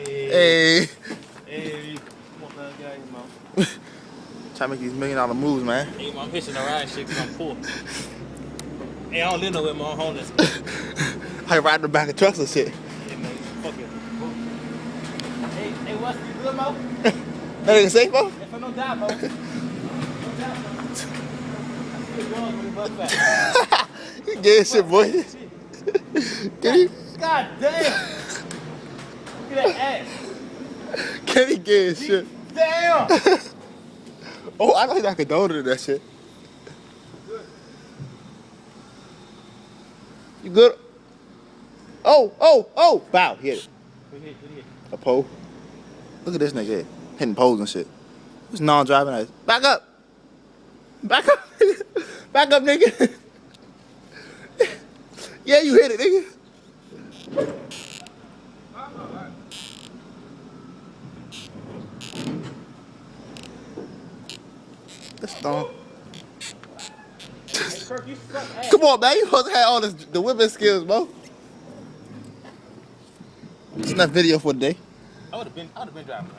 Hey. Hey. Come on, man. Get out of here, man. Trying to make these $1 million moves, man. Hey, man, I'm hitching the ride shit because I'm poor. Hey, I don't live nowhere, man. I'm homeless. I ride the back of trucks and shit. Hey, man. Fuck it. Hey, what's you good, Mo? That nigga safe, bro? If I don't die, Mo. Don't die, Mo. You get shit, boy. Can he? God damn! Look at that ass. Can he get shit? Damn! Oh, I know he's not condoning that shit. You good? Oh! Bow, hit it. A pole. Look at this nigga hitting poles and shit. Who's non-driving ass? Back up! Back up! Back up, nigga! Yeah, you hit it, nigga. That's dumb. Come on, man. You supposed to have all this, the whipping skills, bro. It's not video for today. I would have been driving.